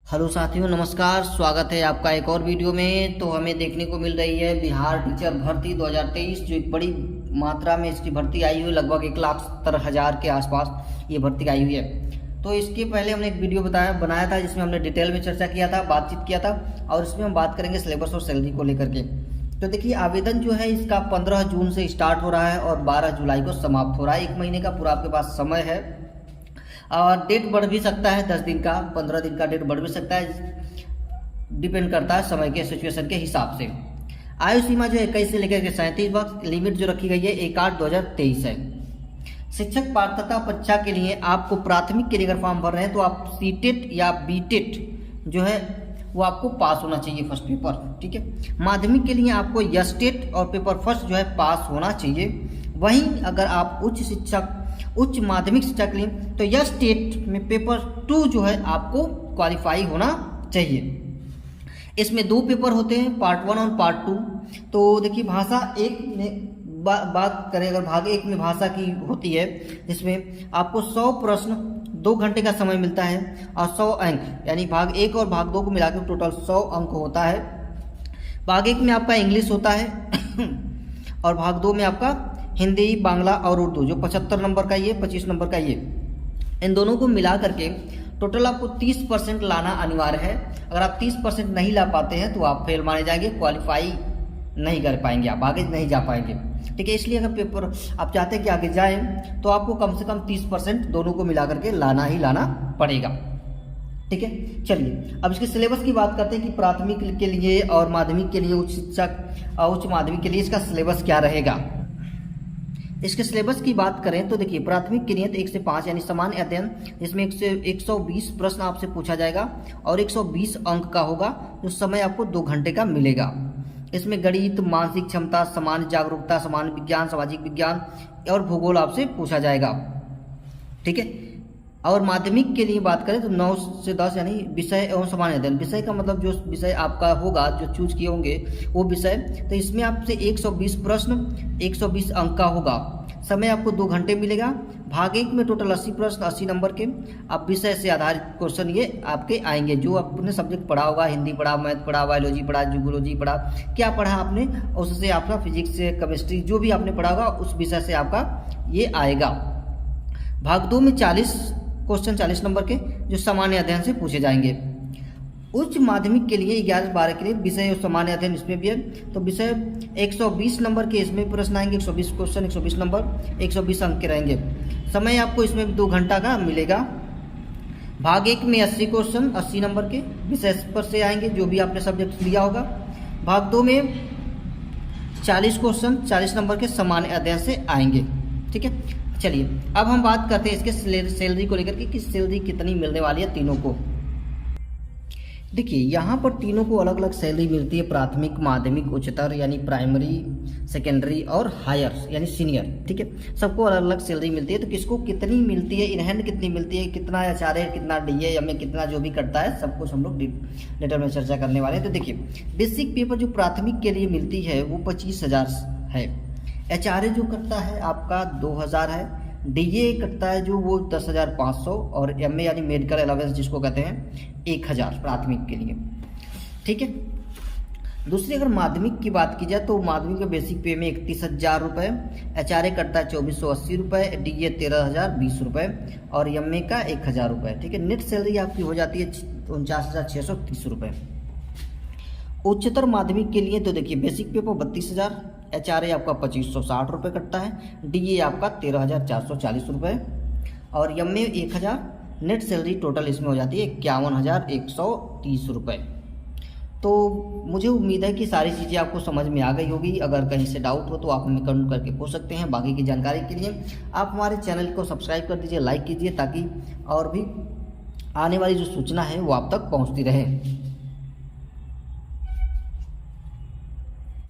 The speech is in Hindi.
हेलो साथियों, नमस्कार। स्वागत है आपका एक और वीडियो में। तो हमें देखने को मिल रही है बिहार टीचर भर्ती 2023, जो एक बड़ी मात्रा में इसकी भर्ती आई हुई है। लगभग 1,70,000 के आसपास ये भर्ती आई हुई है। तो इसके पहले हमने एक वीडियो बनाया था जिसमें हमने डिटेल में चर्चा किया था, बातचीत किया था, और इसमें हम बात करेंगे सिलेबस और सैलरी को लेकर के। तो देखिए, आवेदन जो है इसका 15 जून से स्टार्ट हो रहा है और 12 जुलाई को समाप्त हो रहा है। 1 महीने का पूरा आपके पास समय है और डेट बढ़ भी सकता है, 10 दिन का, 15 दिन का डेट बढ़ भी सकता है, डिपेंड करता है समय के सिचुएशन के हिसाब से। आयु सीमा जो 21 से लेकर के 37 वर्ष, लिमिट जो रखी गई है 1/8/2023 है। शिक्षक पात्रता परीक्षा के लिए आपको प्राथमिक के लिए अगर फॉर्म भर रहे हैं तो आप सीटेट या बीटेट जो है वो आपको पास होना चाहिए फर्स्ट पेपर, ठीक है। माध्यमिक के लिए आपको यस्टेट और पेपर फर्स्ट जो है पास होना चाहिए। वहीं अगर आप उच्च माध्यमिक शिक्षा के लिए तो यस्टेट में पेपर 2 जो है आपको क्वालिफाई होना चाहिए। इसमें 2 पेपर होते हैं, पार्ट 1 और पार्ट 2। तो देखिए, भाषा 1 में बात करें, अगर भाग 1 में भाषा की होती है जिसमें आपको 100 प्रश्न 2 घंटे का समय मिलता है और 100 अंक, यानी भाग 1 और भाग 2 को मिलाकर टोटल 100 अंक होता है। भाग 1 में आपका इंग्लिश होता है और भाग 2 में आपका हिंदी, बांग्ला और उर्दू, जो 75 नंबर का ये, 25 नंबर का ये, इन दोनों को मिला करके टोटल आपको 30% लाना अनिवार्य है। अगर आप 30% नहीं ला पाते हैं तो आप फेल माने जाएंगे, क्वालिफाई नहीं कर पाएंगे, आप आगे नहीं जा पाएंगे, ठीक है। इसलिए अगर पेपर आप चाहते हैं कि आगे जाएं तो आपको कम से कम 30% दोनों को मिला करके लाना ही लाना पड़ेगा, ठीक है। चलिए, अब इसके सिलेबस की बात करते हैं कि प्राथमिक के लिए और माध्यमिक के लिए, उच्च माध्यमिक के लिए इसका सिलेबस क्या रहेगा। इसके सिलेबस की बात करें तो देखिए, प्राथमिक के लिए 1 से 5 यानी सामान्य अध्ययन, जिसमें 120 प्रश्न आपसे पूछा जाएगा और 120 अंक का होगा, जो समय आपको 2 घंटे का मिलेगा। इसमें गणित, मानसिक क्षमता, सामान्य जागरूकता, सामान्य विज्ञान, सामाजिक विज्ञान और भूगोल आपसे पूछा जाएगा, ठीक है। और माध्यमिक के लिए बात करें तो 9 से 10 यानी विषय एवं सामान्य अध्ययन। विषय का मतलब जो विषय आपका होगा, जो चूज किए होंगे वो विषय, तो इसमें आपसे 120 प्रश्न 120 अंक का होगा। समय आपको 2 घंटे मिलेगा। भाग 1 में टोटल 80 प्रश्न 80 नंबर के। अब विषय से आधारित क्वेश्चन ये आपके आएंगे, जो आपने सब्जेक्ट पढ़ा होगा, हिंदी पढ़ा, मैथ पढ़ा, बायोलॉजी पढ़ा, जूलॉजी पढ़ा, क्या पढ़ा आपने, उससे आपका फिजिक्स, केमिस्ट्री, जो भी आपने पढ़ा होगा उस विषय से आपका ये आएगा। भाग 2 में 40 क्वेश्चन 40 नंबर के, जो सामान्य अध्ययन से पूछे जाएंगे। उच्च माध्यमिक के लिए 11-12 के लिए विषय और सामान्य अध्ययन इसमें भी है। तो विषय 120 नंबर के इसमें प्रश्न आएंगे, 120 क्वेश्चन, 120 नंबर, 120 अंक के रहेंगे। समय आपको इसमें 2 घंटा का मिलेगा। भाग 1 में 80 क्वेश्चन 80 नंबर के विषय पर से आएंगे, जो भी आपने सब्जेक्ट लिया होगा। भाग 2 में 40 क्वेश्चन 40 नंबर के सामान्य अध्ययन से आएंगे, ठीक है। चलिए, अब हम बात करते हैं इसके सैलरी को लेकर के कि सैलरी कितनी मिलने वाली है तीनों को। देखिए, यहाँ पर तीनों को अलग अलग सैलरी मिलती है, प्राथमिक, माध्यमिक, उच्चतर यानी प्राइमरी, सेकेंडरी और हायर यानी सीनियर, ठीक है। सबको अलग अलग सैलरी मिलती है। तो किसको कितनी मिलती है, इन हैंड कितनी मिलती है, कितना एचआरए, कितना डीए, एमए, कितना जो भी करता है, सब कुछ हम लोग डिटेल में चर्चा करने वाले हैं। तो देखिए, बेसिक पेपर जो प्राथमिक के लिए मिलती है वो 25,000 है। एचआरए जो करता है आपका 2,000 है। डीए करता है जो वो 10,500 और एमए यानी मेडिकल अलाउंस जिसको कहते हैं 1,000 प्राथमिक के लिए, ठीक है। दूसरी अगर माध्यमिक की बात की जाए तो माध्यमिक के बेसिक पे में 31,000 रुपये, एचआरए करता है 2,480 रुपये, डीए 13,020 रुपये और एमए का 1,000 रुपये, ठीक है। नेट सैलरी आपकी हो जाती है 49,630 रुपये। उच्चतर माध्यमिक के लिए तो देखिए, बेसिक पेपर 32,000, एचआरए आपका 2,560 रुपये कटता है, डीए आपका 13,440 रुपये और एमए 1,000। नेट सैलरी टोटल इसमें हो जाती है 51,130 रुपये। तो मुझे उम्मीद है कि सारी चीज़ें आपको समझ में आ गई होगी। अगर कहीं से डाउट हो तो आप हमें कमेंट करके पूछ सकते हैं। बाकी की जानकारी के लिए आप हमारे चैनल को सब्सक्राइब कर दीजिए, लाइक कीजिए, ताकि और भी आने वाली जो सूचना है वो आप तक पहुँचती रहे।